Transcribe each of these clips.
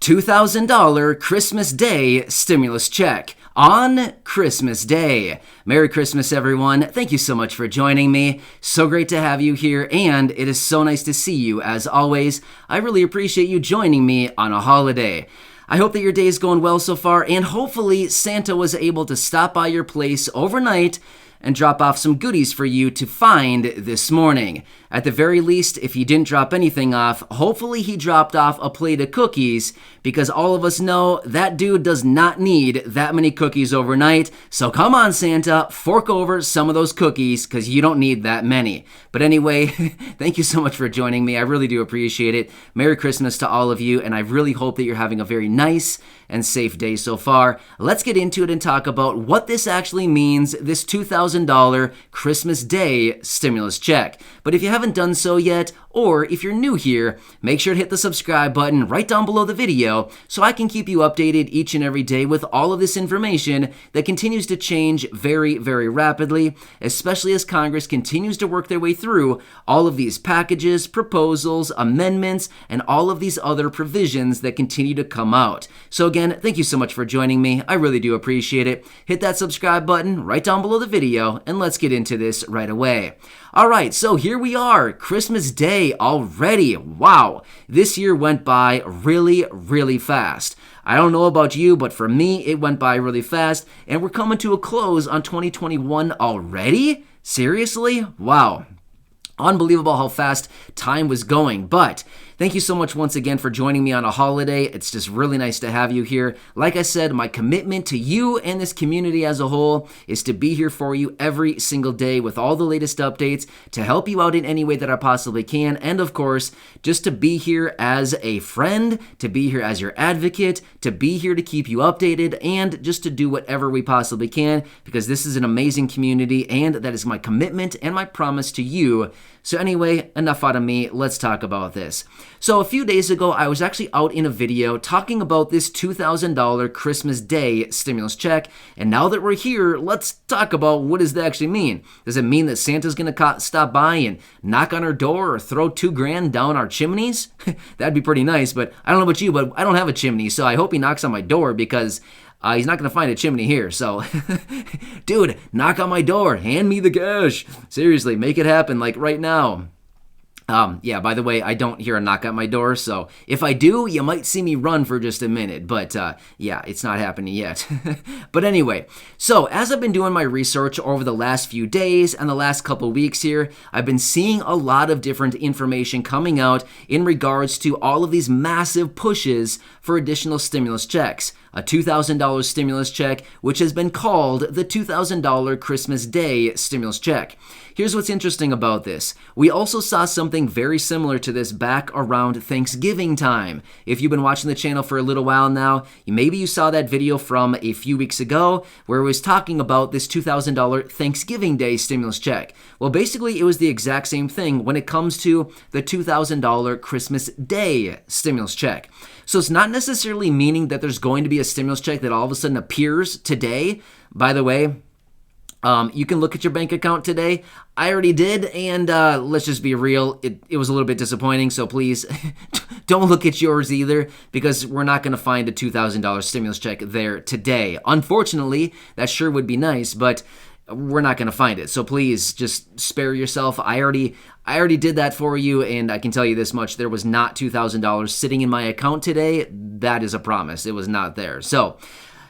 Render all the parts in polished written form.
$2,000 Christmas Day stimulus check on Christmas Day. Merry Christmas, everyone. Thank you so much for joining me. So great to have you here, and it is so nice to see you as always. I really appreciate you joining me on a holiday. I hope that your day is going well so far, and hopefully Santa was able to stop by your place overnight and drop off some goodies for you to find this morning. At the very least, if he didn't drop anything off, hopefully he dropped off a plate of cookies, because all of us know that dude does not need that many cookies overnight. So come on, Santa, fork over some of those cookies, because you don't need that many. But anyway, thank you so much for joining me. I really do appreciate it. Merry Christmas to all of you, and I really hope that you're having a very nice and safe day so far. Let's get into it and talk about what this actually means, this $2,000 Christmas Day stimulus check. But if you haven't done so yet, or if you're new here, make sure to hit the subscribe button right down below the video so I can keep you updated each and every day with all of this information that continues to change very, very rapidly, especially as Congress continues to work their way through all of these packages, proposals, amendments, and all of these other provisions that continue to come out. So again, thank you so much for joining me. I really do appreciate it. Hit that subscribe button right down below the video, and let's get into this right away. All right, so here we are, Christmas Day already. Wow, this year went by really, really fast. I don't know about you, but for me, it went by really fast, and we're coming to a close on 2021 already? Seriously? Wow. Unbelievable how fast time was going, but thank you so much once again for joining me on a holiday. It's just really nice to have you here. Like I said, my commitment to you and this community as a whole is to be here for you every single day with all the latest updates, to help you out in any way that I possibly can, and of course, just to be here as a friend, to be here as your advocate, to be here to keep you updated, and just to do whatever we possibly can, because this is an amazing community, and that is my commitment and my promise to you. So anyway, enough out of me, let's talk about this. So a few days ago, I was actually out in a video talking about this $2,000 Christmas Day stimulus check, and now that we're here, let's talk about what does that actually mean. Does it mean that Santa's gonna stop by and knock on our door or throw $2,000 down our chimneys? That'd be pretty nice, but I don't know about you, but I don't have a chimney, so I hope he knocks on my door, because he's not going to find a chimney here, so dude, knock on my door, hand me the cash. Seriously, make it happen, like right now. Yeah, by the way, I don't hear a knock at my door, so if I do, you might see me run for just a minute, but yeah, it's not happening yet. But anyway, so as I've been doing my research over the last few days and the last couple weeks here, I've been seeing a lot of different information coming out in regards to all of these massive pushes for additional stimulus checks. A $2,000 stimulus check, which has been called the $2,000 Christmas Day stimulus check. Here's what's interesting about this. We also saw something very similar to this back around Thanksgiving time. If you've been watching the channel for a little while now, maybe you saw that video from a few weeks ago where it was talking about this $2,000 Thanksgiving Day stimulus check. Well, basically, it was the exact same thing when it comes to the $2,000 Christmas Day stimulus check. So it's not necessarily meaning that there's going to be a stimulus check that all of a sudden appears today. By the way, you can look at your bank account today. I already did, and let's just be real, it was a little bit disappointing, so please don't look at yours either, because we're not going to find a $2,000 stimulus check there today. Unfortunately, that sure would be nice, but we're not going to find it. So please just spare yourself. I already did that for you, and I can tell you this much. There was not $2,000 sitting in my account today. That is a promise. It was not there. So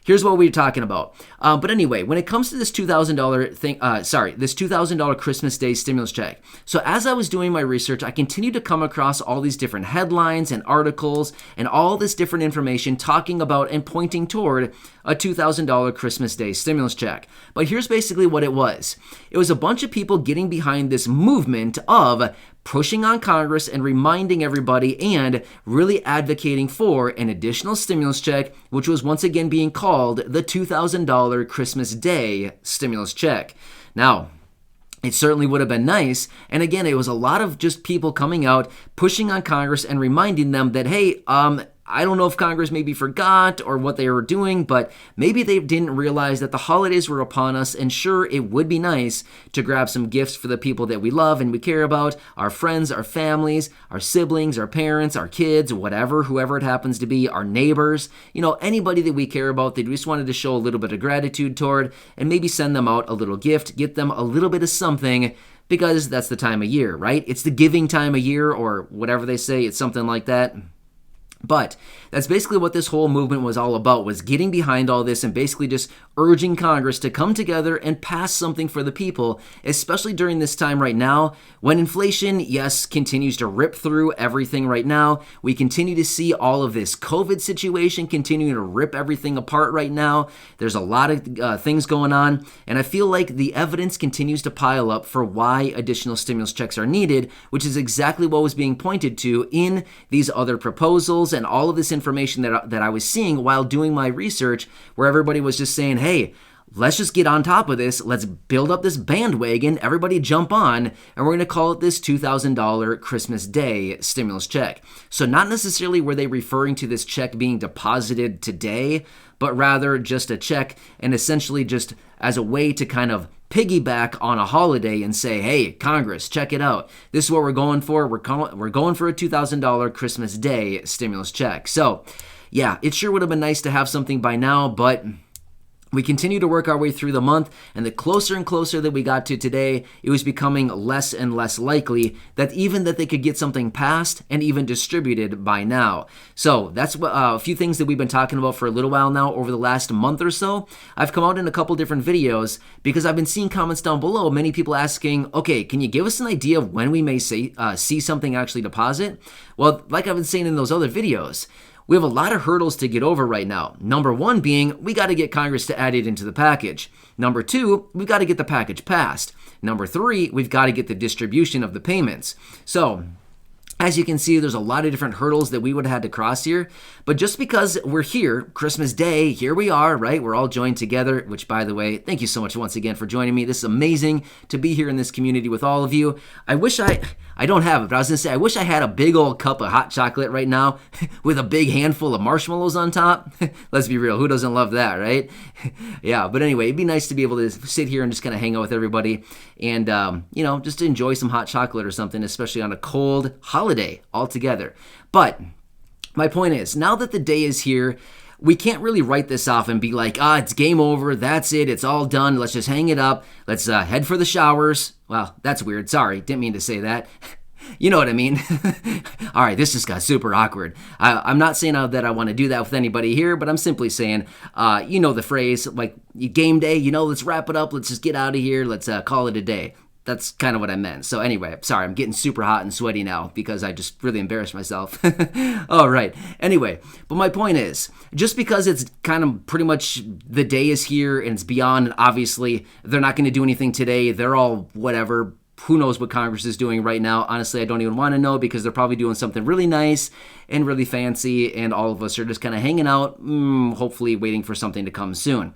here's what we were talking about. But anyway, when it comes to this $2,000 thing, this $2,000 Christmas Day stimulus check. So as I was doing my research, I continued to come across all these different headlines and articles and all this different information talking about and pointing toward a $2,000 Christmas Day stimulus check. But here's basically what it was. It was a bunch of people getting behind this movement of pushing on Congress and reminding everybody and really advocating for an additional stimulus check, which was once again being called the $2,000 Christmas Day stimulus check. Now, it certainly would have been nice. And again, it was a lot of just people coming out, pushing on Congress and reminding them that, hey, I don't know if Congress maybe forgot or what they were doing, but maybe they didn't realize that the holidays were upon us, and sure, it would be nice to grab some gifts for the people that we love and we care about, our friends, our families, our siblings, our parents, our kids, whatever, whoever it happens to be, our neighbors, anybody that we care about that we just wanted to show a little bit of gratitude toward, and maybe send them out a little gift, get them a little bit of something, because that's the time of year, right? It's the giving time of year, or whatever they say, it's something like that. But that's basically what this whole movement was all about, was getting behind all this and basically just urging Congress to come together and pass something for the people, especially during this time right now when inflation, yes, continues to rip through everything right now. We continue to see all of this COVID situation continuing to rip everything apart right now. There's a lot of things going on, and I feel like the evidence continues to pile up for why additional stimulus checks are needed, which is exactly what was being pointed to in these other proposals and all of this information that I was seeing while doing my research, where everybody was just saying, hey, let's just get on top of this. Let's build up this bandwagon. Everybody jump on, and we're going to call it this $2,000 Christmas Day stimulus check. So not necessarily were they referring to this check being deposited today, but rather just a check, and essentially just as a way to kind of piggyback on a holiday and say, hey, Congress, check it out. This is what we're going for. We're going for a $2,000 Christmas Day stimulus check. So, yeah, it sure would have been nice to have something by now, but we continue to work our way through the month, and the closer and closer that we got to today, it was becoming less and less likely that they could get something passed and even distributed by now. So that's a few things that we've been talking about for a little while now over the last month or so. I've come out in a couple different videos because I've been seeing comments down below, many people asking, okay, can you give us an idea of when we may see something actually deposit? Well, like I've been saying in those other videos, we have a lot of hurdles to get over right now. Number one being, we got to get Congress to add it into the package. Number two, we've got to get the package passed. Number three, we've got to get the distribution of the payments. So, as you can see, there's a lot of different hurdles that we would have had to cross here. But just because we're here, Christmas Day, here we are, right? We're all joined together, which, by the way, thank you so much once again for joining me. This is amazing to be here in this community with all of you. I wish I don't have it, but I was going to say, I wish I had a big old cup of hot chocolate right now with a big handful of marshmallows on top. Let's be real, who doesn't love that, right? Yeah, but anyway, it'd be nice to be able to sit here and just kind of hang out with everybody and, just enjoy some hot chocolate or something, especially on a cold holiday altogether. But my point is, now that the day is here, we can't really write this off and be like, it's game over, that's it, it's all done, let's just hang it up, let's head for the showers. Well, that's weird, sorry, didn't mean to say that. You know what I mean? All right, this just got super awkward. I'm not saying that I want to do that with anybody here, but I'm simply saying, the phrase, like, game day, let's wrap it up, let's just get out of here, let's call it a day. That's kind of what I meant. So anyway, sorry, I'm getting super hot and sweaty now because I just really embarrassed myself. All right. Anyway, but my point is, just because it's kind of pretty much the day is here and it's beyond, and obviously they're not going to do anything today. They're all whatever. Who knows what Congress is doing right now? Honestly, I don't even want to know because they're probably doing something really nice and really fancy, and all of us are just kind of hanging out, hopefully waiting for something to come soon.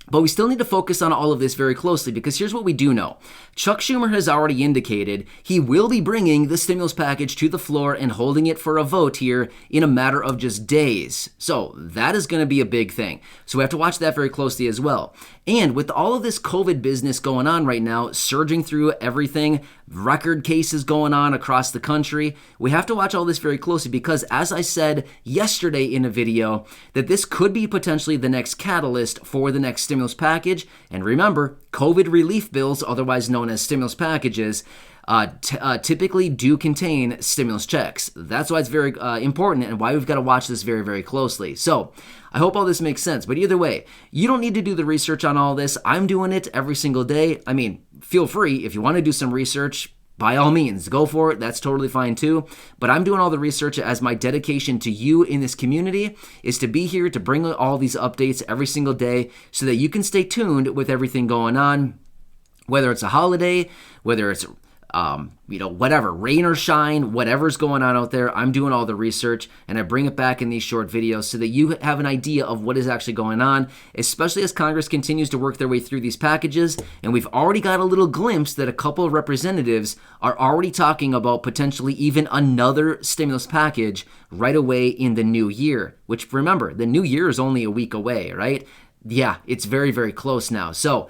But we still need to focus on all of this very closely because here's what we do know. Chuck Schumer has already indicated he will be bringing the stimulus package to the floor and holding it for a vote here in a matter of just days. So that is going to be a big thing. So we have to watch that very closely as well. And with all of this COVID business going on right now, surging through everything, record cases going on across the country, we have to watch all this very closely because, as I said yesterday in a video, that this could be potentially the next catalyst for the next stimulus package. And remember, COVID relief bills, otherwise known as stimulus packages, typically do contain stimulus checks. That's why it's very important and why we've got to watch this very, very closely. So I hope all this makes sense. But either way, you don't need to do the research on all this. I'm doing it every single day. I mean, feel free if you want to do some research. By all means, go for it. That's totally fine too. But I'm doing all the research as my dedication to you in this community is to be here to bring all these updates every single day so that you can stay tuned with everything going on, whether it's a holiday, whether it's whatever, rain or shine, whatever's going on out there, I'm doing all the research and I bring it back in these short videos so that you have an idea of what is actually going on, especially as Congress continues to work their way through these packages. And we've already got a little glimpse that a couple of representatives are already talking about potentially even another stimulus package right away in the new year, which remember, the new year is only a week away, right? Yeah, it's very, very close now. So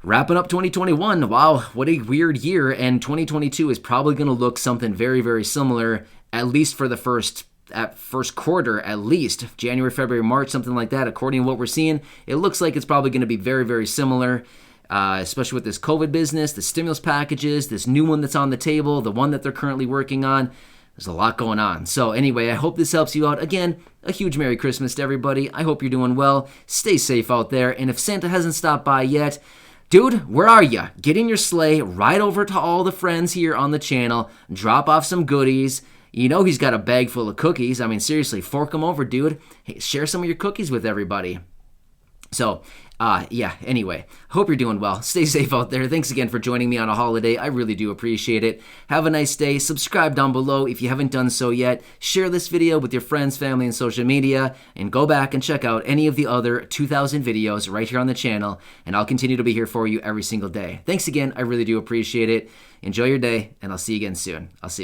wrapping up 2021, wow, what a weird year, and 2022 is probably going to look something very, very similar, at least for the first quarter, at least January, February, March, something like that. According to what we're seeing, it looks like it's probably going to be very, very similar, especially with this COVID business, the stimulus packages, this new one that's on the table, the one that they're currently working on. There's a lot going on. So anyway, I hope this helps you out. Again, a huge Merry Christmas to everybody. I hope you're doing well. Stay safe out there, and if Santa hasn't stopped by yet, dude, where are you? Get in your sleigh, ride over to all the friends here on the channel, drop off some goodies. You know he's got a bag full of cookies. I mean, seriously, fork them over, dude. Hey, share some of your cookies with everybody. So, anyway, hope you're doing well. Stay safe out there. Thanks again for joining me on a holiday. I really do appreciate it. Have a nice day. Subscribe down below if you haven't done so yet. Share this video with your friends, family, and social media. And go back and check out any of the other 2,000 videos right here on the channel. And I'll continue to be here for you every single day. Thanks again. I really do appreciate it. Enjoy your day, and I'll see you again soon. I'll see you.